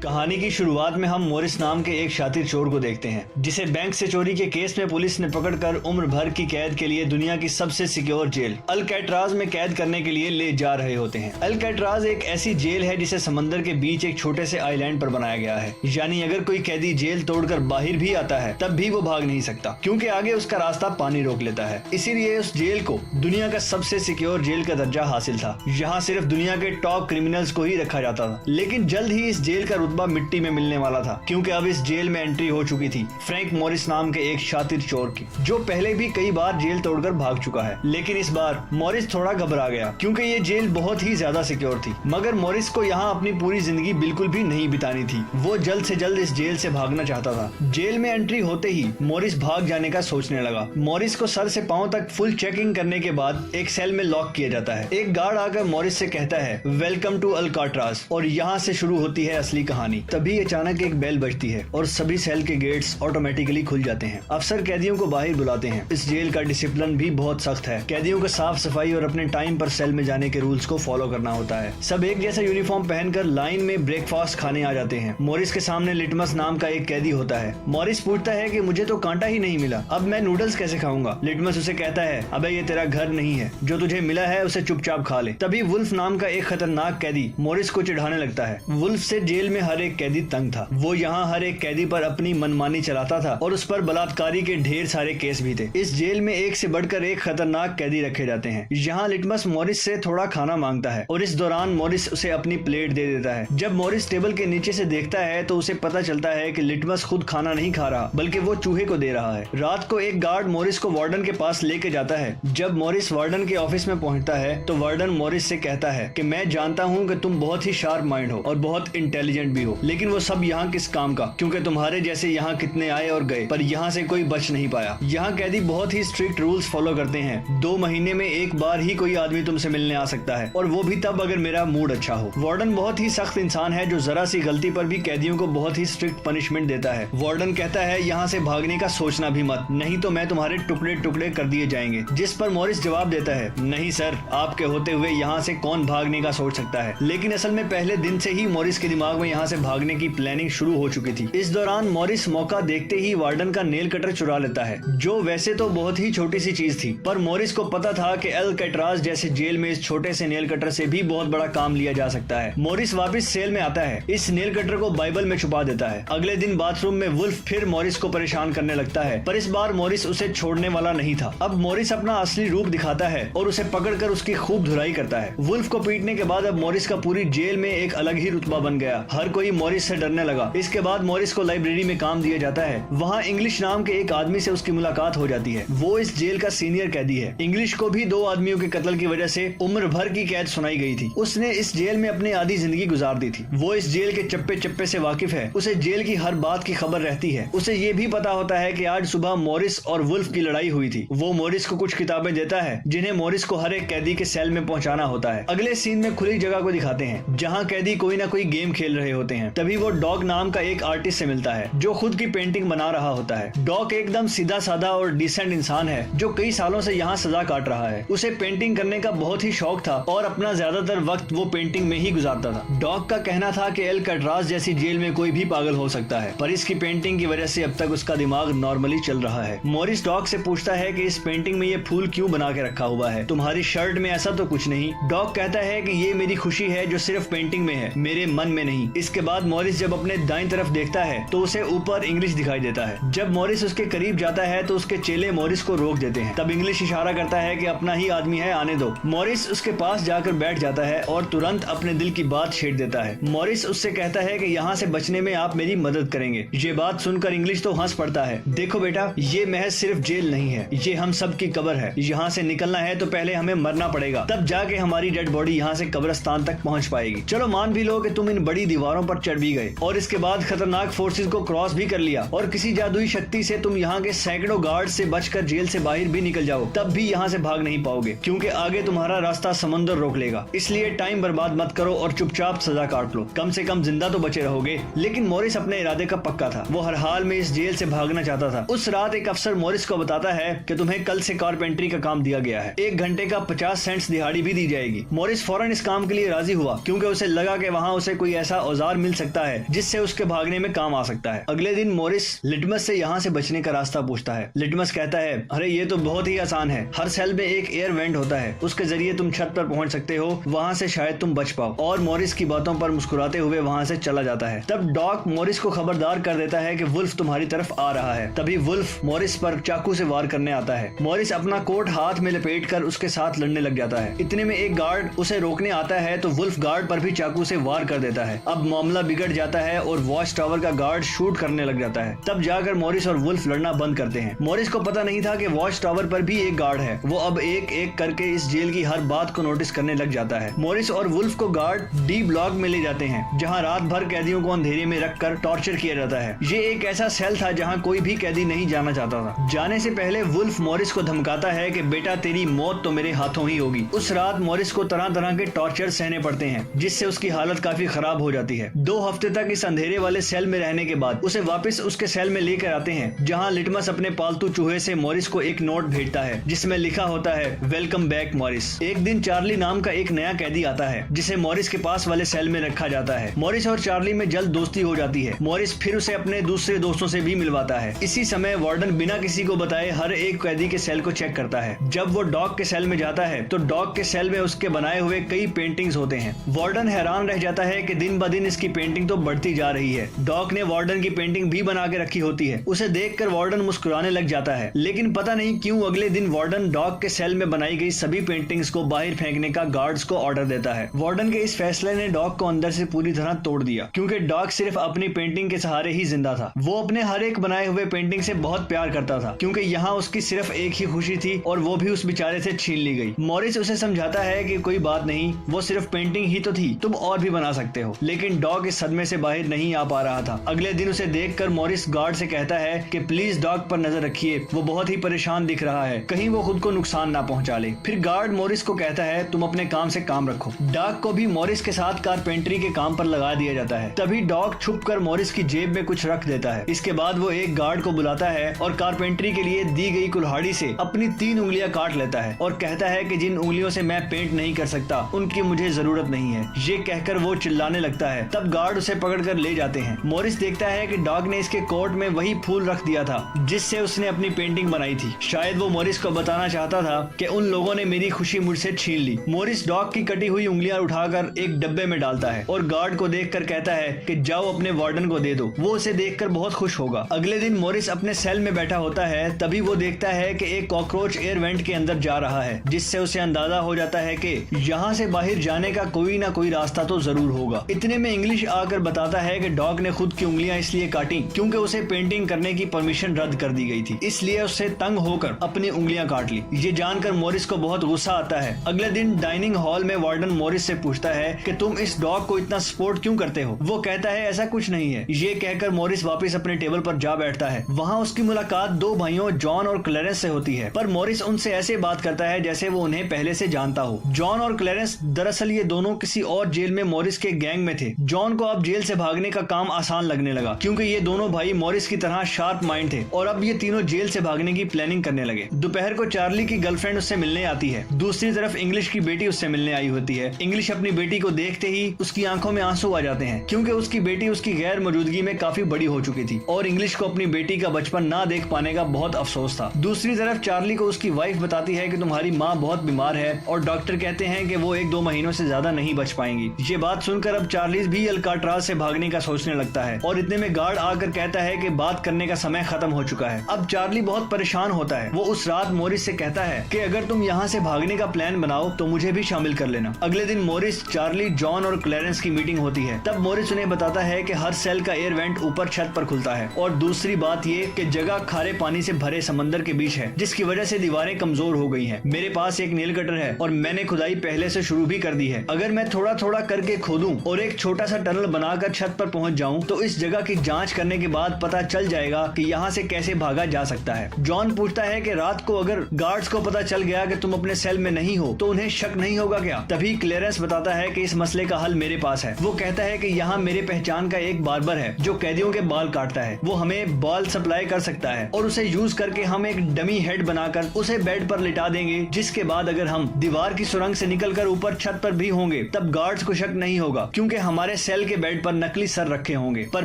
कहानी की शुरुआत में हम मॉरिस नाम के एक शातिर चोर को देखते हैं जिसे बैंक से चोरी के केस में पुलिस ने पकड़कर उम्र भर की कैद के लिए दुनिया की सबसे सिक्योर जेल अल्काट्राज में कैद करने के लिए ले जा रहे होते हैं। अल्काट्राज एक ऐसी जेल है जिसे समंदर के बीच एक छोटे से आइलैंड पर बनाया गया है, यानी अगर कोई कैदी जेल तोड़कर बाहर भी आता है तब भी वो भाग नहीं सकता क्योंकि आगे उसका रास्ता पानी रोक लेता है। इसीलिए उस जेल को दुनिया का सबसे सिक्योर जेल का दर्जा हासिल था। यहाँ सिर्फ दुनिया के टॉप क्रिमिनल्स को ही रखा जाता था, लेकिन जल्द ही इस जेल का रुतबा मिट्टी में मिलने वाला था क्योंकि अब इस जेल में एंट्री हो चुकी थी फ्रैंक मॉरिस नाम के एक शातिर चोर की, जो पहले भी कई बार जेल तोड़कर भाग चुका है। लेकिन इस बार मॉरिस थोड़ा घबरा गया क्योंकि ये जेल बहुत ही ज्यादा सिक्योर थी। मगर मॉरिस को यहाँ अपनी पूरी जिंदगी बिल्कुल भी नहीं बितानी थी। वो जल्द से जल्द इस जेल से भागना चाहता था। जेल में एंट्री होते ही मॉरिस भाग जाने का सोचने लगा। मॉरिस को सर से पांव तक फुल चेकिंग करने के बाद एक सेल में लॉक किया जाता है। एक गार्ड आकर मॉरिस से कहता है वेलकम टू अल्काट्राज, और यहाँ से शुरू होती है असली कहानी। तभी अचानक एक बेल बजती है और सभी सेल के गेट्स ऑटोमेटिकली खुल जाते हैं। अफसर कैदियों को बाहर बुलाते हैं। इस जेल का डिसिप्लिन भी बहुत सख्त है। कैदियों को साफ सफाई और अपने टाइम पर सेल में जाने के रूल्स को फॉलो करना होता है। सब एक जैसा यूनिफॉर्म पहनकर लाइन में ब्रेकफास्ट खाने आ जाते हैं। मॉरिस के सामने लिटमस नाम का एक कैदी होता है। मॉरिस पूछता है कि मुझे तो कांटा ही नहीं मिला, अब मैं नूडल्स कैसे खाऊंगा? लिटमस उसे कहता है अबे ये तेरा घर नहीं है, जो तुझे मिला है उसे चुपचाप खा ले। तभी वुल्फ नाम का एक खतरनाक कैदी मॉरिस को चिढ़ाने लगता है। वुल्फ से जेल में हर एक कैदी तंग था। वो यहाँ हर एक कैदी पर अपनी मनमानी चलाता था और उस पर बलात्कारी के ढेर सारे केस भी थे। इस जेल में एक से बढ़कर एक खतरनाक कैदी रखे जाते हैं। यहाँ लिटमस मॉरिस से थोड़ा खाना मांगता है और इस दौरान मॉरिस उसे अपनी प्लेट दे देता है। जब मॉरिस टेबल के नीचे से देखता है तो उसे पता चलता है कि लिटमस खुद खाना नहीं खा रहा बल्कि वो चूहे को दे रहा है। रात को एक गार्ड मॉरिस को वार्डन के पास लेके जाता है। जब मॉरिस वार्डन के ऑफिस में पहुंचता है तो वार्डन मॉरिस से कहता है कि मैं जानता हूँ कि तुम बहुत ही शार्प माइंड हो और बहुत इंटेलिजेंट भी हो, लेकिन वो सब यहाँ किस काम का, क्योंकि तुम्हारे जैसे यहाँ कितने आए और गए पर यहाँ से कोई बच नहीं पाया। यहाँ कैदी बहुत ही स्ट्रिक्ट रूल्स फॉलो करते हैं। 2 महीने में एक बार ही कोई आदमी तुमसे मिलने आ सकता है और वो भी तब अगर मेरा मूड अच्छा हो। वार्डन बहुत ही सख्त इंसान है जो जरा सी गलती पर भी कैदियों को बहुत ही स्ट्रिक्ट पनिशमेंट देता है। वार्डन कहता है यहाँ से भागने का सोचना भी मत, नहीं तो मैं तुम्हारे टुकड़े टुकड़े कर दिए जाएंगे। जिस पर मॉरिस जवाब देता है नहीं सर, आपके होते हुए यहाँ से कौन भागने का सोच सकता है। लेकिन असल में पहले दिन से ही मॉरिस के दिमाग में यहाँ से भागने की प्लानिंग शुरू हो चुकी थी। इस दौरान मॉरिस मौका देखते ही वार्डन का नेल कटर चुरा लेता है, जो वैसे तो बहुत ही छोटी सी चीज थी, पर मॉरिस को पता था कि अल्काट्राज जैसे जेल में इस छोटे से नेल कटर से भी बहुत बड़ा काम लिया जा सकता है। मॉरिस वापस सेल में आता है, इस नेल कटर को बाइबल में छुपा देता है। अगले दिन बाथरूम में वुल्फ फिर मॉरिस को परेशान करने लगता है, पर इस बार मॉरिस उसे छोड़ने वाला नहीं था। अब मॉरिस अपना असली रूप दिखाता है और उसे पकड़कर उसकी खूब धुलाई करता है। वुल्फ को पीटने के बाद अब मॉरिस का पूरी जेल में एक अलग ही रुतबा बन गया। हर कोई मॉरिस से डरने लगा। इसके बाद मॉरिस को लाइब्रेरी में काम दिया जाता है। वहाँ इंग्लिश नाम के एक आदमी से उसकी मुलाकात हो जाती है। वो इस जेल का सीनियर कैदी है। इंग्लिश को भी 2 आदमियों के कत्ल की वजह से उम्र भर की कैद सुनाई गई थी। उसने इस जेल में अपनी आधी जिंदगी गुजार दी थी। वो इस जेल के चप्पे चप्पे से वाकिफ है। उसे जेल की हर बात की खबर रहती है। उसे ये भी पता होता है कि आज सुबह मॉरिस और वुल्फ की लड़ाई हुई थी। वो मॉरिस को कुछ किताबें देता है जिन्हें मॉरिस को हर एक कैदी के सेल में पहुंचाना होता है। अगले सीन में खुली जगह को दिखाते हैं जहाँ कैदी कोई ना कोई गेम खेल रहे होते हैं। तभी वो डॉग नाम का एक आर्टिस्ट से मिलता है जो खुद की पेंटिंग बना रहा होता है। डॉग एकदम सीधा साधा और डिसेंट इंसान है जो कई सालों से यहाँ सजा काट रहा है। उसे पेंटिंग करने का बहुत ही शौक था और अपना ज्यादातर वक्त वो पेंटिंग में ही गुजारता था। डॉग का कहना था कि अल्काट्राज जैसी जेल में कोई भी पागल हो सकता है, पर इसकी पेंटिंग की वजह से अब तक उसका दिमाग नॉर्मली चल रहा है। मॉरिस डॉग से पूछता है कि इस पेंटिंग में ये फूल क्यों बना के रखा हुआ है, तुम्हारी शर्ट में ऐसा तो कुछ नहीं। डॉग कहता है कि ये मेरी खुशी है जो सिर्फ पेंटिंग में है, मेरे मन में नहीं। इसके बाद मॉरिस जब अपने दाईं तरफ देखता है तो उसे ऊपर इंग्लिश दिखाई देता है। जब मॉरिस उसके करीब जाता है तो उसके चेले मॉरिस को रोक देते हैं। तब इंग्लिश इशारा करता है कि अपना ही आदमी है, आने दो। मॉरिस उसके पास जाकर बैठ जाता है और तुरंत अपने दिल की बात छेड़ देता है। मॉरिस उससे कहता है कि यहाँ से बचने में आप मेरी मदद करेंगे। ये बात सुनकर इंग्लिश तो हंस पड़ता है। देखो बेटा, ये महज सिर्फ जेल नहीं है, ये हम सब की कब्र है। यहाँ से निकलना है तो पहले हमें मरना पड़ेगा, तब जाके हमारी डेड बॉडी यहाँ से कब्रिस्तान तक पहुँच पाएगी। चलो मान भी लो कि तुम इन बड़ी दीवारों पर चढ़ भी गए और इसके बाद खतरनाक फोर्सेस को क्रॉस भी कर लिया और किसी जादुई शक्ति से तुम यहाँ के सैकड़ों गार्ड से बचकर जेल से बाहर भी निकल जाओ, तब भी यहाँ से भाग नहीं पाओगे क्योंकि आगे तुम्हारा रास्ता समंदर रोक लेगा। इसलिए टाइम बर्बाद मत करो और चुपचाप सजा काट लो, कम से कम जिंदा तो बचे रहोगे। लेकिन मॉरिस अपने इरादे का पक्का था। वो हर हाल में इस जेल से भागना चाहता था। उस रात एक अफसर मॉरिस को बताता है कि तुम्हें कल से कारपेंट्री का काम दिया गया है, 1 घंटे का 50 सेंट्स दिहाड़ी भी दी जाएगी। मॉरिस फौरन इस काम के लिए राजी हुआ क्योंकि उसे लगा कि वहाँ उसे कोई ऐसा औजार हथियार मिल सकता है जिससे उसके भागने में काम आ सकता है। अगले दिन मॉरिस लिटमस से यहाँ से बचने का रास्ता पूछता है। लिटमस कहता है, अरे ये तो बहुत ही आसान है, हर सेल में एक एयर वेंट होता है, उसके जरिए तुम छत पर पहुंच सकते हो, वहाँ से शायद तुम बच पाओ। और मॉरिस की बातों पर मुस्कुराते हुए वहाँ से चला जाता है। तब डॉक मॉरिस को खबरदार कर देता है कि वुल्फ तुम्हारी तरफ आ रहा है। तभी वुल्फ मॉरिस पर चाकू से वार करने आता है। मॉरिस अपना कोट हाथ में लपेट कर उसके साथ लड़ने लग जाता है। इतने में एक गार्ड उसे रोकने आता है तो वुल्फ गार्ड पर भी चाकू से वार कर देता है। अब मामला बिगड़ जाता है और वॉच टावर का गार्ड शूट करने लग जाता है। तब जाकर मॉरिस और वुल्फ लड़ना बंद करते हैं। मॉरिस को पता नहीं था कि वॉच टावर पर भी एक गार्ड है। वो अब एक एक करके इस जेल की हर बात को नोटिस करने लग जाता है। मॉरिस और वुल्फ को गार्ड डी ब्लॉक में ले जाते हैं, जहाँ रात भर कैदियों को अंधेरे में रखकर टॉर्चर किया जाता है। ये एक ऐसा सेल था जहाँ कोई भी कैदी नहीं जाना चाहता था। जाने से पहले वुल्फ मॉरिस को धमकाता है कि बेटा तेरी मौत तो मेरे हाथों ही होगी। उस रात मॉरिस को तरह तरह के टॉर्चर सहने पड़ते हैं, जिससे उसकी हालत काफी खराब हो जाती है। 2 हफ्ते तक इस अंधेरे वाले सेल में रहने के बाद उसे वापस उसके सेल में लेकर आते हैं, जहाँ लिटमस अपने पालतू चूहे से मॉरिस को एक नोट भेजता है जिसमें लिखा होता है, वेलकम बैक मॉरिस। एक दिन चार्ली नाम का एक नया कैदी आता है जिसे मॉरिस के पास वाले सेल में रखा जाता है। मॉरिस और चार्ली में जल्द दोस्ती हो जाती है। मॉरिस फिर उसे अपने दूसरे दोस्तों से भी मिलवाता है। इसी समय वार्डन बिना किसी को बताए हर एक कैदी के सेल को चेक करता है। जब वो डॉग के सेल में जाता है तो डॉग के सेल में उसके बनाए हुए कई पेंटिंग्स होते हैं। वार्डन हैरान रह जाता है कि दिन ब दिन इसकी पेंटिंग तो बढ़ती जा रही है। डॉग ने वार्डन की पेंटिंग भी बना के रखी होती है। उसे देखकर वार्डन मुस्कुराने लग जाता है, लेकिन पता नहीं क्यों अगले दिन वार्डन डॉग के सेल में बनाई गई सभी पेंटिंग्स को बाहर फेंकने का गार्ड्स को ऑर्डर देता है। वार्डन के इस फैसले ने डॉग को अंदर से पूरी तरह तोड़ दिया, क्योंकि डॉग सिर्फ अपनी पेंटिंग के सहारे ही जिंदा था। वो अपने हर एक बनाए हुए पेंटिंग से बहुत प्यार करता था, क्योंकि यहाँ उसकी सिर्फ एक ही खुशी थी और वो भी उस बेचारे से छीन ली गई। मॉरिस उसे समझाता है कि कोई बात नहीं, वो सिर्फ पेंटिंग ही तो थी, तुम और भी बना सकते हो। लेकिन डॉग इस सदमे से बाहर नहीं आ पा रहा था। अगले दिन उसे देखकर मॉरिस गार्ड से कहता है कि प्लीज डॉग पर नजर रखिए, वो बहुत ही परेशान दिख रहा है, कहीं वो खुद को नुकसान ना पहुंचा ले। फिर गार्ड मॉरिस को कहता है, तुम अपने काम से काम रखो। डॉग को भी मॉरिस के साथ कारपेंटरी के काम पर लगा दिया जाता है। तभी डॉग छुपकर मॉरिस की जेब में कुछ रख देता है। इसके बाद वो एक गार्ड को बुलाता है और कारपेंटरी के लिए दी गई कुल्हाड़ी से अपनी 3 उंगलियां काट लेता है और कहता है कि जिन उंगलियों से मैं पेंट नहीं कर सकता उनकी मुझे जरूरत नहीं है। ये कहकर वो चिल्लाने लगता है। तब गार्ड उसे पकड़कर ले जाते हैं। मॉरिस देखता है कि डॉग ने इसके कोट में वही फूल रख दिया था जिससे उसने अपनी पेंटिंग बनाई थी। शायद वो मॉरिस को बताना चाहता था कि उन लोगों ने मेरी खुशी मुझसे छीन ली। मॉरिस डॉग की कटी हुई उंगलियां उठाकर एक डब्बे में डालता है और गार्ड को देखकर कहता है कि जाओ अपने वार्डन को दे दो, वो उसे देखकर बहुत खुश होगा। अगले दिन मॉरिस अपने सेल में बैठा होता है, तभी वो देखता है कि एक कॉकरोच एयर वेंट के अंदर जा रहा है, जिससे उसे अंदाजा हो जाता है कि यहाँ से बाहर जाने का कोई ना कोई रास्ता तो जरूर होगा। इतने में इंग्लिश आकर बताता है कि डॉग ने खुद की उंगलियां इसलिए काटी क्योंकि उसे पेंटिंग करने की परमिशन रद्द कर दी गई थी, इसलिए उससे तंग होकर अपनी उंगलियां काट ली। ये जानकर मॉरिस को बहुत गुस्सा आता है। अगले दिन डाइनिंग हॉल में वार्डन मॉरिस से पूछता है कि तुम इस डॉग को इतना सपोर्ट क्यों करते हो। वो कहता है ऐसा कुछ नहीं है। ये कहकर मॉरिस वापस अपने टेबल पर जा बैठता है। वहाँ उसकी मुलाकात 2 भाइयों जॉन और क्लेरेंस से होती है, पर मॉरिस उनसे ऐसे बात करता है जैसे वो उन्हें पहले से जानता हो। जॉन और क्लेरेंस दरअसल ये दोनों किसी और जेल में मॉरिस के गैंग में थे। जॉन को अब जेल से भागने का काम आसान लगने लगा, क्योंकि ये दोनों भाई मॉरिस की तरह शार्प माइंड थे और अब ये तीनों जेल से भागने की प्लानिंग करने लगे। दोपहर को चार्ली की गर्लफ्रेंड उससे मिलने आती है। दूसरी तरफ इंग्लिश की बेटी उससे मिलने आई होती है। इंग्लिश अपनी बेटी को देखते ही उसकी आंखों में आंसू आ जाते हैं, क्योंकि उसकी बेटी उसकी गैर मौजूदगी में काफी बड़ी हो चुकी थी और इंग्लिश को अपनी बेटी का बचपन ना देख पाने का बहुत अफसोस था। दूसरी तरफ चार्ली को उसकी वाइफ बताती है कि तुम्हारी माँ बहुत बीमार है और डॉक्टर कहते हैं कि वो 1-2 महीनों से ज्यादा नहीं बच पाएंगी। ये बात सुनकर अब चार्ली भी अल्काट्राज से भागने का सोचने लगता है और इतने में गार्ड आकर कहता है कि बात करने का समय खत्म हो चुका है। अब चार्ली बहुत परेशान होता है। वो उस रात मॉरिस से कहता है कि अगर तुम यहाँ से भागने का प्लान बनाओ तो मुझे भी शामिल कर लेना। अगले दिन मॉरिस, चार्ली, जॉन और क्लेरेंस की मीटिंग होती है। तब मॉरिस उन्हें बताता है कि हर सेल का एयर वेंट ऊपर छत पर खुलता है और दूसरी बात ये कि जगह खारे पानी से भरे समंदर के बीच है, जिसकी वजह से दीवारें कमजोर हो गई हैं। मेरे पास एक नेल कटर है और मैंने खुदाई पहले से शुरू भी कर दी है। अगर मैं थोड़ा थोड़ा करके खोदूं और एक छोटा सा टनल बनाकर छत पर पहुंच जाऊं तो इस जगह की जांच करने के बाद पता चल जाएगा कि यहाँ से कैसे भागा जा सकता है। जॉन पूछता है कि रात को अगर गार्ड्स को पता चल गया कि तुम अपने सेल में नहीं हो तो उन्हें शक नहीं होगा क्या। तभी क्लेरेंस बताता है कि इस मसले का हल मेरे पास है। वो कहता है कि यहाँ मेरे पहचान का एक बार्बर है जो कैदियों के बाल काटता है। वो हमें बाल सप्लाई कर सकता है और उसे यूज करके हम एक डमी हेड बनाकर उसे बेड पर लिटा देंगे, जिसके बाद अगर हम दीवार की सुरंग से निकलकर ऊपर छत पर भी होंगे तब गार्ड्स को शक नहीं होगा, क्योंकि हमारे हमारे सेल के बेड पर नकली सर रखे होंगे, पर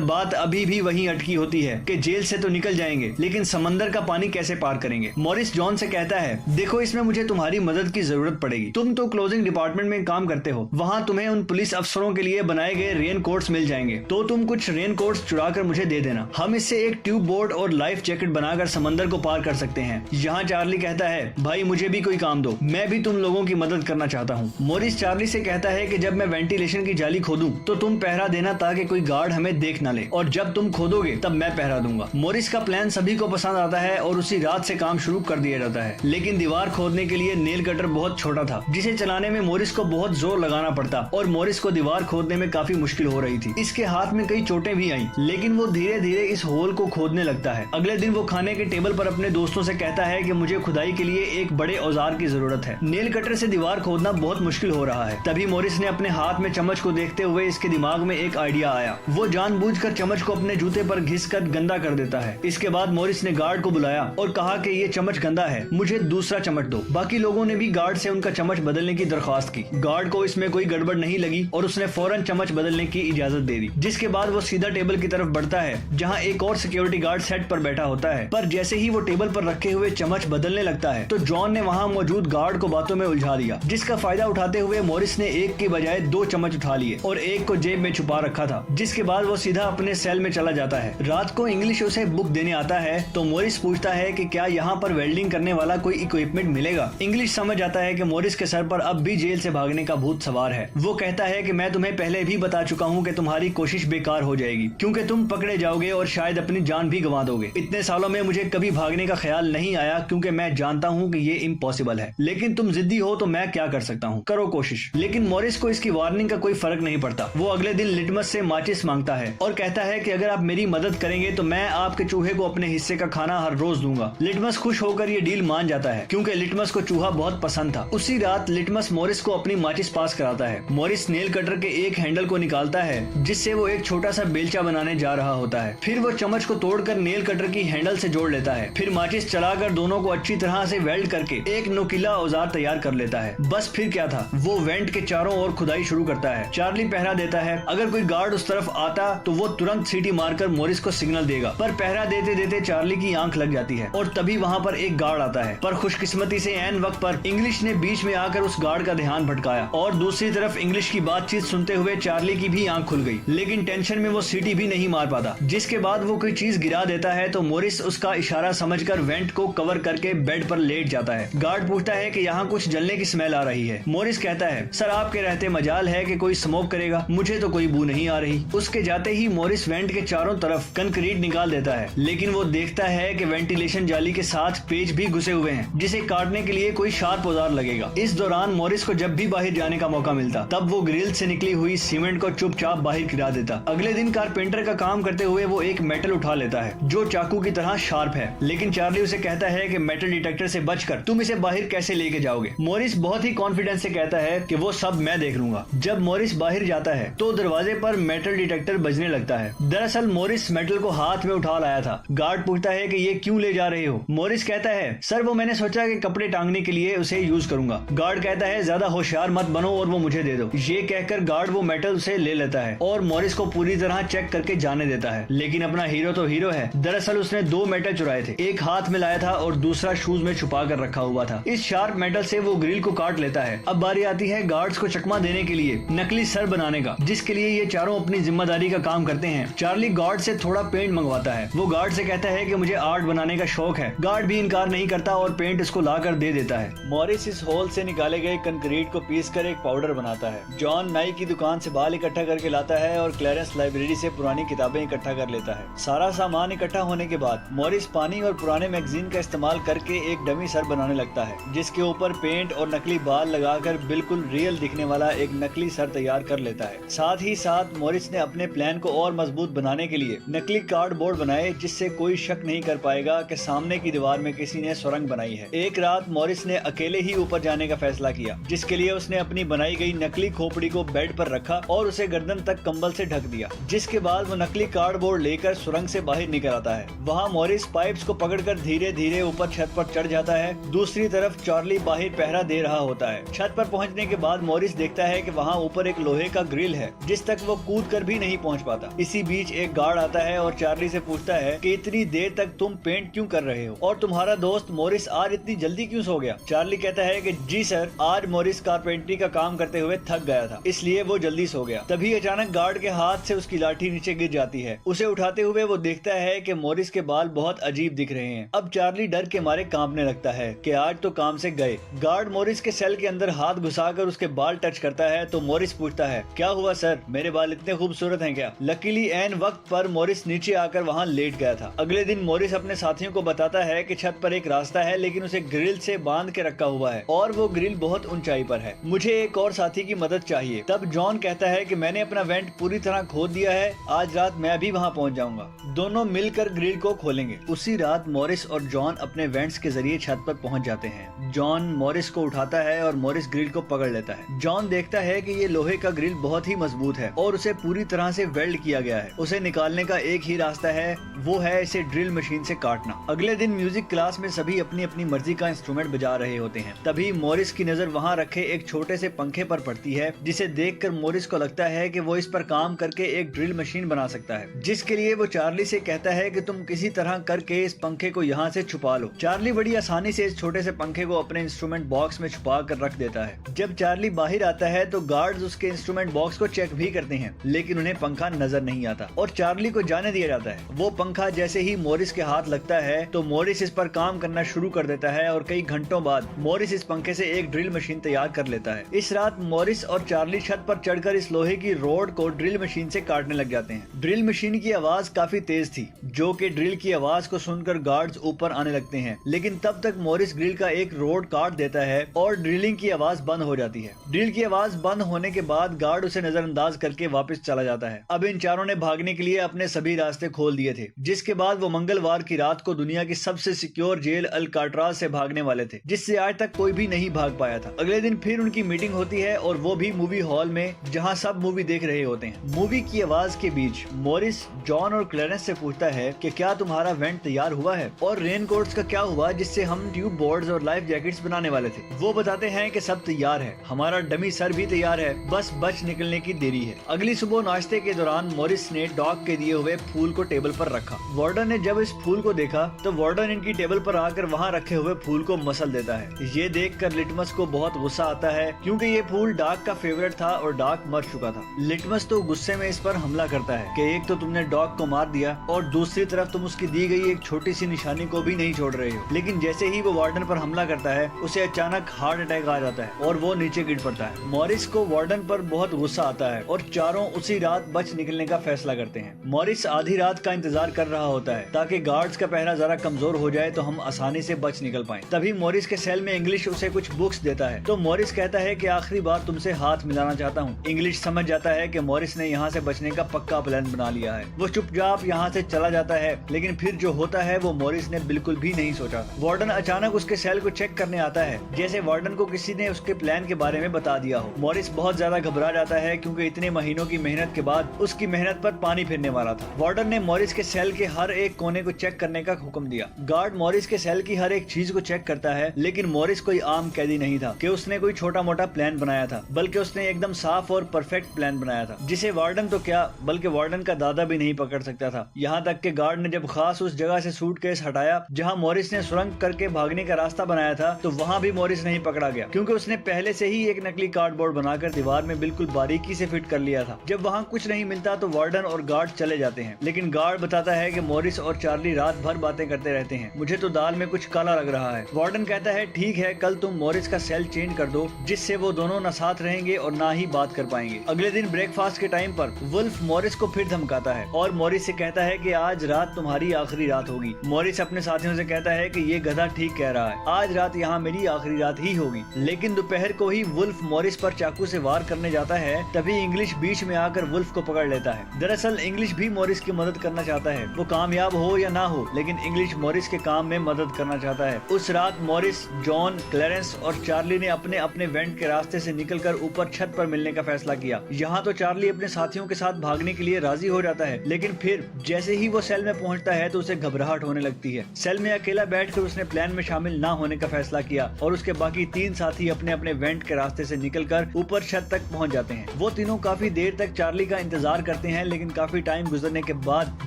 बात अभी भी वहीं अटकी होती है कि जेल से तो निकल जाएंगे, लेकिन समंदर का पानी कैसे पार करेंगे। मॉरिस जॉन से कहता है, देखो इसमें मुझे तुम्हारी मदद की जरूरत पड़ेगी। तुम तो क्लोजिंग डिपार्टमेंट में काम करते हो, वहाँ तुम्हें उन पुलिस अफसरों के लिए बनाए गए रेन कोट्स मिल जाएंगे, तो तुम कुछ रेन कोट्स चुरा कर मुझे दे देना। हम इससे एक ट्यूब बोट और लाइफ जैकेट बनाकर समंदर को पार कर सकते हैं। यहाँ चार्ली कहता है, भाई मुझे भी कोई काम दो, मैं भी तुम लोगों की मदद करना चाहता हूँ। मॉरिस चार्ली से कहता है कि जब मैं वेंटिलेशन की जाली खोदूं तो तुम पहरा देना ताकि कोई गार्ड हमें देख न ले, और जब तुम खोदोगे तब मैं पहरा दूंगा। मॉरिस का प्लान सभी को पसंद आता है और उसी रात से काम शुरू कर दिया जाता है, लेकिन दीवार खोदने के लिए नेल कटर बहुत छोटा था, जिसे चलाने में मॉरिस को बहुत जोर लगाना पड़ता और मॉरिस को दीवार खोदने में काफी मुश्किल हो रही थी। इसके हाथ में कई चोटें भी आईं, लेकिन वो धीरे धीरे इस होल को खोदने लगता है। अगले दिन वो खाने के टेबल पर अपने दोस्तों से कहता है कि मुझे खुदाई के लिए एक बड़े औजार की जरूरत है। नेल कटर से दीवार खोदना बहुत मुश्किल हो रहा है। तभी मॉरिस ने अपने हाथ में चम्मच को देखते हुए इसके दिमाग में एक आइडिया आया। वो जानबूझकर चम्मच को अपने जूते पर घिसकर गंदा कर देता है। इसके बाद मॉरिस ने गार्ड को बुलाया और कहा कि ये चम्मच गंदा है, मुझे दूसरा चम्मच दो। बाकी लोगों ने भी गार्ड से उनका चम्मच बदलने की दरख्वास्त की। गार्ड को इसमें कोई गड़बड़ नहीं लगी और उसने फौरन चम्मच बदलने की इजाजत दे दी, जिसके बाद वो सीधा टेबल की तरफ बढ़ता है जहाँ एक और सिक्योरिटी गार्ड सेट पर बैठा होता है। पर जैसे ही वो टेबल पर रखे हुए चम्मच बदलने लगता है तो जॉन ने वहाँ मौजूद गार्ड को बातों में उलझा दिया, जिसका फायदा उठाते हुए मॉरिस ने एक के बजाय दो चम्मच उठा लिए और एक को जेब में छुपा रखा था। जिसके बाद वो सीधा अपने सेल में चला जाता है। रात को इंग्लिश उसे बुक देने आता है तो मॉरिस पूछता है कि क्या यहाँ पर वेल्डिंग करने वाला कोई इक्विपमेंट मिलेगा। इंग्लिश समझ जाता है कि मॉरिस के सर पर अब भी जेल से भागने का भूत सवार है। वो कहता है कि मैं तुम्हें पहले भी बता चुका हूँ कि तुम्हारी कोशिश बेकार हो जाएगी, क्योंकि तुम पकड़े जाओगे और शायद अपनी जान भी गंवा दोगे। इतने सालों में मुझे कभी भागने का ख्याल नहीं आया, क्योंकि मैं जानता हूँ कि ये इम्पॉसिबल है, लेकिन तुम जिद्दी हो तो मैं क्या कर सकता हूँ, करो कोशिश। लेकिन मॉरिस को इसकी वार्निंग का कोई फर्क नहीं पड़ता। वो अगले दिन लिटमस से माचिस मांगता है और कहता है कि अगर आप मेरी मदद करेंगे तो मैं आपके चूहे को अपने हिस्से का खाना हर रोज दूंगा। लिटमस खुश होकर ये डील मान जाता है, क्योंकि लिटमस को चूहा बहुत पसंद था। उसी रात लिटमस मॉरिस को अपनी माचिस पास कराता है। मॉरिस नेल कटर के एक हैंडल को निकालता है, जिससे वो एक छोटा सा बेलचा बनाने जा रहा होता है। फिर वो चम्मच को तोड़कर नेल कटर की हैंडल से जोड़ लेता है। फिर माचिस चलाकर दोनों को अच्छी तरह से वेल्ड करके एक नुकीला औजार तैयार कर लेता है। बस फिर क्या था, वो वेंट के चारों ओर खुदाई शुरू करता है। चार्ली पहरा देता है। अगर कोई गार्ड उस तरफ आता तो वो तुरंत सीटी मारकर मॉरिस को सिग्नल देगा, पर पहरा देते देते चार्ली की आंख लग जाती है और तभी वहाँ पर एक गार्ड आता है। पर खुशकिस्मती से ऐन वक्त पर इंग्लिश ने बीच में आकर उस गार्ड का ध्यान भटकाया और दूसरी तरफ इंग्लिश की बातचीत सुनते हुए चार्ली की भी आंख खुल गई, लेकिन टेंशन में वो सीटी भी नहीं मार पाता। जिसके बाद वो कोई चीज गिरा देता है तो मॉरिस उसका इशारा समझकर वेंट को कवर करके बेड पर लेट जाता है। गार्ड पूछता है कि यहाँ कुछ जलने की स्मेल आ रही है। मॉरिस कहता है, सर आपके रहते मजाल है कि कोई स्मोक करेगा, मुझे तो कोई बू नहीं आ रही। उसके जाते ही मॉरिस वेंट के चारों तरफ कंक्रीट निकाल देता है, लेकिन वो देखता है कि वेंटिलेशन जाली के साथ पेच भी घुसे हुए हैं, जिसे काटने के लिए कोई शार्प औजार लगेगा। इस दौरान मॉरिस को जब भी बाहर जाने का मौका मिलता तब वो ग्रिल से निकली हुई सीमेंट को चुपचाप बाहर गिरा देता। अगले दिन कारपेंटर का काम करते हुए वो एक मेटल उठा लेता है जो चाकू की तरह शार्प है, लेकिन चार्ली उसे कहता है कि मेटल डिटेक्टर से बचकर तुम इसे बाहर कैसे लेके जाओगे। मॉरिस बहुत ही कॉन्फिडेंस से कहता है कि वो सब मैं देख लूंगा। जब मॉरिस बाहर जाता है तो दरवाजे पर मेटल डिटेक्टर बजने लगता है। दरअसल मॉरिस मेटल को हाथ में उठा लाया था। गार्ड पूछता है कि ये क्यों ले जा रहे हो। मॉरिस कहता है, सर वो मैंने सोचा कि कपड़े टांगने के लिए उसे यूज करूंगा। गार्ड कहता है, ज्यादा होशियार मत बनो और वो मुझे दे दो। ये कहकर गार्ड वो मेटल उसे ले लेता है और मॉरिस को पूरी तरह चेक करके जाने देता है। लेकिन अपना हीरो तो हीरो है। दरअसल उसने दो मेटल चुराए थे, एक हाथ में लाया था और दूसरा शूज में छुपा कर रखा हुआ था। इस शार्प मेटल से वो ग्रिल को काट लेता है। अब बारी आती है गार्ड्स को चकमा देने के लिए नकली सर बनाने का, जिसके लिए ये चारों अपनी जिम्मेदारी का काम करते हैं। चार्ली गार्ड से थोड़ा पेंट मंगवाता है। वो गार्ड से कहता है कि मुझे आर्ट बनाने का शौक है। गार्ड भी इनकार नहीं करता और पेंट इसको लाकर दे देता है। मॉरिस इस होल से निकाले गए कंक्रीट को पीसकर एक पाउडर बनाता है। जॉन नाई की दुकान से बाल इकट्ठा करके लाता है और क्लैरेंस लाइब्रेरी से पुरानी किताबें इकट्ठा कर लेता है। सारा सामान इकट्ठा होने के बाद मॉरिस पानी और पुराने मैगजीन का इस्तेमाल करके एक डमी सर बनाने लगता है, जिसके ऊपर पेंट और नकली बाल लगाकर बिल्कुल रियल दिखने वाला एक नकली सर तैयार कर लेता है। साथ ही साथ मॉरिस ने अपने प्लान को और मजबूत बनाने के लिए नकली कार्डबोर्ड बनाए, जिससे कोई शक नहीं कर पाएगा कि सामने की दीवार में किसी ने सुरंग बनाई है। एक रात मॉरिस ने अकेले ही ऊपर जाने का फैसला किया, जिसके लिए उसने अपनी बनाई गई नकली खोपड़ी को बेड पर रखा और उसे गर्दन तक कंबल से ढक दिया। जिसके बाद वो नकली कार्डबोर्ड लेकर सुरंग से बाहर निकल आता है। वहाँ मॉरिस पाइप्स को पकड़कर धीरे धीरे ऊपर छत पर चढ़ जाता है। दूसरी तरफ चार्ली बाहर पहरा दे रहा होता है। छत पर पहुँचने के बाद मॉरिस देखता है कि वहाँ ऊपर एक लोहे का ग्रिल है जिस तक वो कूद कर भी नहीं पहुंच पाता। इसी बीच एक गार्ड आता है और चार्ली से पूछता है कि इतनी देर तक तुम पेंट क्यों कर रहे हो और तुम्हारा दोस्त मॉरिस आज इतनी जल्दी क्यों सो गया। चार्ली कहता है कि जी सर, आज मॉरिस कारपेंटरी का काम करते हुए थक गया था, इसलिए वो जल्दी सो गया। तभी अचानक गार्ड के हाथ से उसकी लाठी नीचे गिर जाती है। उसे उठाते हुए वो देखता है कि मॉरिस के बाल बहुत अजीब दिख रहे हैं। अब चार्ली डर के मारे कांपने लगता है कि आज तो काम से गए। गार्ड मॉरिस के सेल के अंदर हाथ घुसाकर उसके बाल टच करता है तो मॉरिस पूछता है, क्या हुआ सर, मेरे बाल इतने खूबसूरत हैं क्या। लकीली एन वक्त पर मॉरिस नीचे आकर वहाँ लेट गया था। अगले दिन मॉरिस अपने साथियों को बताता है कि छत पर एक रास्ता है लेकिन उसे ग्रिल से बांध के रखा हुआ है और वो ग्रिल बहुत ऊंचाई पर है। मुझे एक और साथी की मदद चाहिए। तब जॉन कहता है कि मैंने अपना वेंट पूरी तरह खोद दिया है, आज रात मैं भी वहाँ पहुँच जाऊंगा। दोनों मिलकर ग्रिल को खोलेंगे। उसी रात मॉरिस और जॉन अपने वेंट्स के जरिए छत पर पहुँच जाते हैं। जॉन मॉरिस को उठाता है और मॉरिस ग्रिल को पकड़ लेता है। जॉन देखता है कि ये लोहे का ग्रिल बहुत ही मजबूत है और उसे पूरी तरह से वेल्ड किया गया है। उसे निकालने का एक ही रास्ता है, वो है इसे ड्रिल मशीन से काटना। अगले दिन म्यूजिक क्लास में सभी अपनी अपनी मर्जी का इंस्ट्रूमेंट बजा रहे होते हैं। तभी मॉरिस की नजर वहाँ रखे एक छोटे से पंखे पर पड़ती है, जिसे देखकर मॉरिस को लगता है कि वो इस पर काम करके एक ड्रिल मशीन बना सकता है, जिसके लिए वो चार्ली से कहता है कि तुम किसी तरह करके इस पंखे को यहाँ से छुपा लो। चार्ली बड़ी आसानी से इस छोटे से पंखे को अपने इंस्ट्रूमेंट बॉक्स में छुपा कर रख देता है। जब चार्ली बाहर आता है तो गार्ड्स उसके इंस्ट्रूमेंट बॉक्स को चेक भी करते हैं, लेकिन उन्हें पंखा नजर नहीं आता और चार्ली को जाने दिया जाता है। वो पंखा जैसे ही मॉरिस के हाथ लगता है तो मॉरिस इस पर काम करना शुरू कर देता है और कई घंटों बाद मॉरिस इस पंखे से एक ड्रिल मशीन तैयार कर लेता है। इस रात मॉरिस और चार्ली छत पर चढ़कर इस लोहे की रोड को ड्रिल मशीन से काटने लग जाते हैं। ड्रिल मशीन की आवाज काफी तेज थी, जो कि ड्रिल की आवाज को सुनकर गार्ड्स ऊपर आने लगते हैं, लेकिन तब तक मॉरिस ग्रिल का एक रोड काट देता है और ड्रिलिंग की आवाज बंद हो जाती है। ड्रिल की आवाज बंद होने के बाद गार्ड उसे नजरअंदाज करके वापस चला जाता है। अब इन चारों ने भागने के लिए अपने सभी रास्ते खोल दिए थे, जिसके बाद वो मंगलवार की रात को दुनिया की सबसे सिक्योर जेल अल्काट्राज से भागने वाले थे, जिससे आज तक कोई भी नहीं भाग पाया था। अगले दिन फिर उनकी मीटिंग होती है और वो भी मूवी हॉल में, जहाँ सब मूवी देख रहे होते हैं। मूवी की आवाज के बीच मॉरिस जॉन और क्लेरेंस से पूछता है कि क्या तुम्हारा वेंट तैयार हुआ है और रेनकोट्स का क्या हुआ जिससे हम ट्यूब बोर्ड्स और लाइफ जैकेट्स बनाने वाले थे। वो बताते हैं कि सब तैयार है, हमारा डमी सर भी तैयार है, बस बच निकलने की देरी है। अगली सुबह नाश्ते के दौरान मॉरिस ने डॉग के दिए हुए फूल को टेबल पर रखा। वार्डन ने जब इस फूल को देखा तो वार्डन इनकी टेबल पर आकर वहाँ रखे हुए फूल को मसल देता है। ये देखकर लिटमस को बहुत गुस्सा आता है, क्योंकि ये फूल डॉग का फेवरेट था और डॉग मर चुका था। लिटमस तो गुस्से में इस पर हमला करता है कि एक तो तुमने डॉग को मार दिया और दूसरी तरफ तुम उसकी दी गई एक छोटी सी निशानी को भी नहीं छोड़ रहे हो। लेकिन जैसे ही वो वार्डन पर हमला करता है, उसे अचानक हार्ट अटैक आ जाता है और वो नीचे गिर पड़ता है। मॉरिस को वार्डन पर बहुत गुस्सा आता है और चारों उसी रात बच निकलने का फैसला करते हैं। मॉरिस आधी रात का इंतजार कर रहा होता है ताकि गार्ड्स का पहरा जरा कमजोर हो जाए तो हम आसानी से बच निकल पाएं। तभी मॉरिस के सेल में इंग्लिश उसे कुछ बुक्स देता है तो मॉरिस कहता है कि आखिरी बार तुमसे हाथ मिलाना चाहता हूँ। इंग्लिश समझ जाता है कि मॉरिस ने यहाँ से बचने का पक्का प्लान बना लिया है। वो चुपचाप यहाँ से चला जाता है, लेकिन फिर जो होता है वो मॉरिस ने बिल्कुल भी नहीं सोचा। वार्डन अचानक उसके सेल को चेक करने आता है, जैसे वार्डन को किसी ने उसके प्लान के बारे में बता दिया हो। मॉरिस बहुत ज्यादा घबरा जाता है क्योंकि इतने महीनों की मेहनत के बाद उसकी मेहनत पर पानी फिरने वाला था। वार्डन ने मॉरिस के सेल के हर एक कोने को चेक करने का हुक्म दिया। गार्ड मॉरिस के सेल की हर एक चीज को चेक करता है, लेकिन मॉरिस कोई आम कैदी नहीं था कि उसने कोई छोटा मोटा प्लान बनाया था, बल्कि उसने एकदम साफ और परफेक्ट प्लान बनाया था, जिसे वार्डन तो क्या बल्कि वार्डन का दादा भी नहीं पकड़ सकता था। यहाँ तक कि गार्ड ने जब खास उस जगह से सूटकेस हटाया जहाँ मॉरिस ने सुरंग करके भागने का रास्ता बनाया था, तो वहाँ भी मॉरिस नहीं पकड़ा गया, क्योंकि उसने पहले से ही एक नकली कार्डबोर्ड बनाकर दीवार में बिल्कुल बारीकी से फिट कर लिया था। जब वहाँ कुछ नहीं मिलता तो वार्डन और गार्ड चले जाते हैं, लेकिन गार्ड बताता है कि मॉरिस और चार्ली रात भर बातें करते रहते हैं, मुझे तो दाल में कुछ काला लग रहा है। वार्डन कहता है ठीक है, कल तुम मॉरिस का सेल चेंज कर दो, जिससे वो दोनों न साथ रहेंगे और ना ही बात कर पाएंगे। अगले दिन ब्रेकफास्ट के टाइम पर वुल्फ मॉरिस को फिर धमकाता है और मॉरिस से कहता है कि आज रात तुम्हारी आखिरी रात होगी। मॉरिस अपने साथियों से कहता है कि ये गधा ठीक कह रहा है, आज रात यहाँ मेरी आखिरी रात ही होगी। लेकिन दोपहर को ही वुल्फ मॉरिस पर चाकू से वार करने जाता है, तभी इंग्लिश बीच में आकर वुल्फ को पकड़ लेता है। दरअसल इंग्लिश भी मॉरिस की मदद करना चाहता है, वो कामयाब हो या ना हो, लेकिन इंग्लिश मॉरिस के काम में मदद करना चाहता है। उस रात मॉरिस, जॉन, क्लेरेंस और चार्ली ने अपने अपने वेंट के रास्ते से निकलकर ऊपर छत पर मिलने का फैसला किया। यहाँ तो चार्ली अपने साथियों के साथ भागने के लिए राजी हो जाता है, लेकिन फिर जैसे ही वो सेल में पहुँचता है तो उसे घबराहट होने लगती है। सेल में अकेला बैठकर उसने प्लान में शामिल ना होने का फैसला किया और उसके बाकी 3 साथी अपने अपने वेंट के रास्ते से निकलकर ऊपर छत तक पहुँच जाते हैं। वो तीनों काफी देर तक चार्ली का इंतजार करते हैं, लेकिन काफी टाइम गुजरने के बाद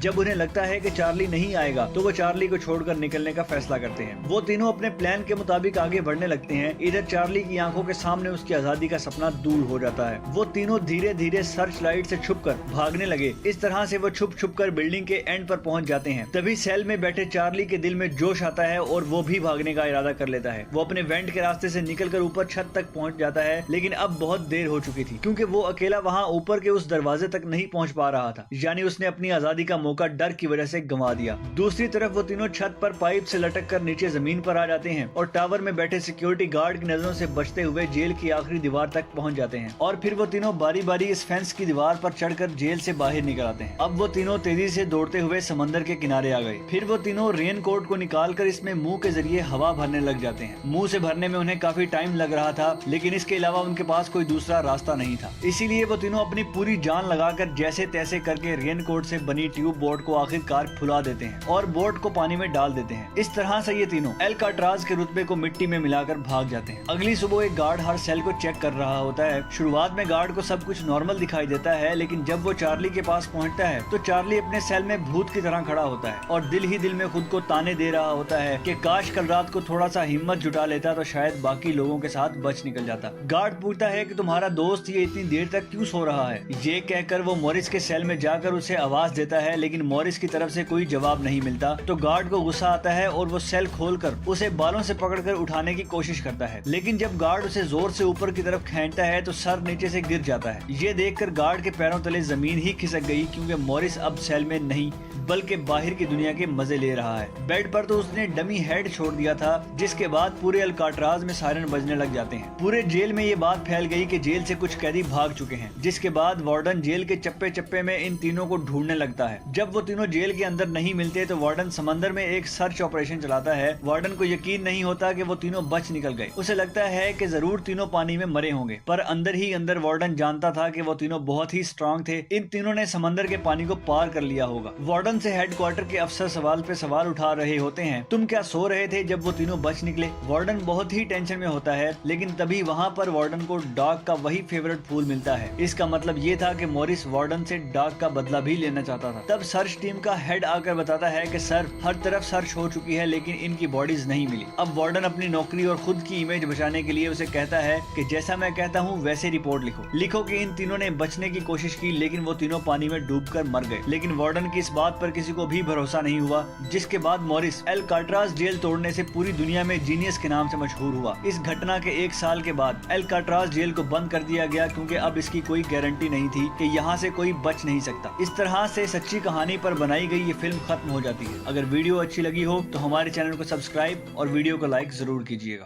जब उन्हें लगता है कि चार्ली नहीं आएगा तो वो चार्ली को छोड़कर निकलने का फैसला करते हैं। वो तीनों अपने प्लान के मुताबिक आगे बढ़ने लगते हैं। इधर चार्ली की आंखों के सामने उसकी आजादी का सपना दूर हो जाता है। वो तीनों धीरे धीरे सर्च लाइट से छुपकर भागने लगे। इस तरह से वो छुप छुप कर बिल्डिंग के एंड पर पहुंच जाते हैं। तभी सेल में बैठे चार्ली के दिल में जोश आता है और वो भी भागने का इरादा कर लेता है। वो अपने वेंट के रास्ते से निकलकर ऊपर छत तक पहुंच जाता है, लेकिन अब बहुत देर हो चुकी थी क्योंकि वो अकेला वहां ऊपर के उस दरवाजे तक नहीं पहुंच पा रहा था। यानी उसने अपनी आजादी का मौका डर की वजह से गंवा दिया। दूसरी तरफ वो तीनों छत पर पाइप से लटक कर नीचे जमीन पर आ जाते हैं और टावर में बैठे सिक्योरिटी गार्ड की नजरों से बचते हुए जेल की आखिरी दीवार तक पहुंच जाते हैं। और फिर वो तीनों बारी बारी इस फेंस की दीवार पर चढ़कर जेल से बाहर निकल आते हैं। अब वो तीनों तेजी से दौड़ते हुए समंदर के किनारे आ गए। फिर वो तीनों रेन कोट को निकालकर इसमें मुंह के जरिए हवा भरने लग जाते हैं। मुंह से भरने में उन्हें काफी टाइम लग रहा था, लेकिन इसके अलावा उनके पास कोई दूसरा रास्ता नहीं था। इसीलिए वो तीनों अपनी पूरी जान लगाकर जैसे तैसे करके रेन कोट से बनी ट्यूब बोट को आखिरकार फुला देते हैं और बोट को पानी में डाल देते हैं। इस तरह से ये तीनों अल्काट्राज के रुतबे को मिट्टी में मिलाकर भाग जाते हैं। अगली सुबह एक गार्ड हर सेल को चेक कर रहा होता है। शुरुआत में गार्ड को सब कुछ नॉर्मल दिखाई देता है, लेकिन जब वो चार्ली के पास पहुंचता है तो चार्ली अपने सेल में भूत की तरह खड़ा होता है और दिल ही दिल में खुद को ताने दे रहा होता है कि काश कल रात को थोड़ा सा हिम्मत जुटा लेता तो शायद बाकी लोगों के साथ बच निकल जाता। गार्ड पूछता है कि तुम्हारा दोस्त ये इतनी देर तक क्यों सो रहा है। ये कहकर वो मॉरिस के सेल में जाकर उसे आवाज देता है, लेकिन मॉरिस की तरफ से कोई जवाब नहीं मिलता। तो गार्ड को गुस्सा आता है और वो सेल खोलकर उसे बालों से पकड़कर उठाने की कोशिश करता है, लेकिन जब गार्ड उसे जोर से ऊपर की तरफ खींचता है तो सर नीचे से गिर जाता है। ये देखकर गार्ड के पैरों तले जमीन ही खिसक गई, क्योंकि मॉरिस अब सेल में नहीं बल्कि बाहर की दुनिया के मजे ले रहा है। बेड पर तो उसने डमी हेड छोड़ दिया था, जिसके बाद पूरे अल्काट्राज में सायरन बजने लग जाते हैं। पूरे जेल में ये बात फैल गई कि जेल से कुछ कैदी भाग चुके हैं, जिसके बाद वार्डन जेल के चप्पे चप्पे में इन तीनों को ढूंढने लगता है। जब वो तीनों जेल के अंदर नहीं मिलते तो वार्डन समंदर में एक सर्च ऑपरेशन चलाता है। वार्डन को यकीन नहीं होता कि वो तीनों बच निकल गए। उसे लगता है कि जरूर तीनों पानी में मरे होंगे, पर अंदर ही अंदर वार्डन जानता था कि वो तीनों बहुत ही स्ट्रांग थे। इन तीनों ने समंदर के पानी को पार कर लिया होगा। वार्डन से हेडक्वार्टर के अफसर सवाल पे सवाल उठा रहे होते हैं, तुम क्या सो रहे थे जब वो तीनों बच निकले। वार्डन बहुत ही टेंशन में होता है, लेकिन तभी वहाँ पर वार्डन को डॉग का वही फेवरेट फूल मिलता है। इसका मतलब ये था कि मॉरिस वार्डन से डॉग का बदला भी लेना चाहता था। तब सर्च टीम का हेड आकर बताता है कि सर, हर तरफ सर्च हो चुकी है, लेकिन इनकी बॉडीज नहीं मिली। अब वार्डन अपनी नौकरी और खुद की इमेज बचाने के लिए उसे कहता है कि जैसा मैं कहता हूँ वैसे रिपोर्ट लिखो कि इन तीनों ने बचने की कोशिश की, लेकिन वो तीनों पानी में डूबकर मर गए। लेकिन वार्डन की इस बात पर किसी को भी भरोसा नहीं हुआ, जिसके बाद मॉरिस अल्काट्राज जेल तोड़ने से पूरी दुनिया में जीनियस के नाम से मशहूर हुआ। इस घटना के 1 साल के बाद अल्काट्राज जेल को बंद कर दिया गया, क्योंकि अब इसकी कोई गारंटी नहीं थी कि यहाँ से कोई बच नहीं सकता। इस तरह से सच्ची कहानी पर बनाई गई ये फिल्म खत्म हो जाती है। अगर वीडियो अच्छी लगी हो तो हमारे चैनल को सब्सक्राइब और वीडियो को लाइक जरूर कीजिएगा।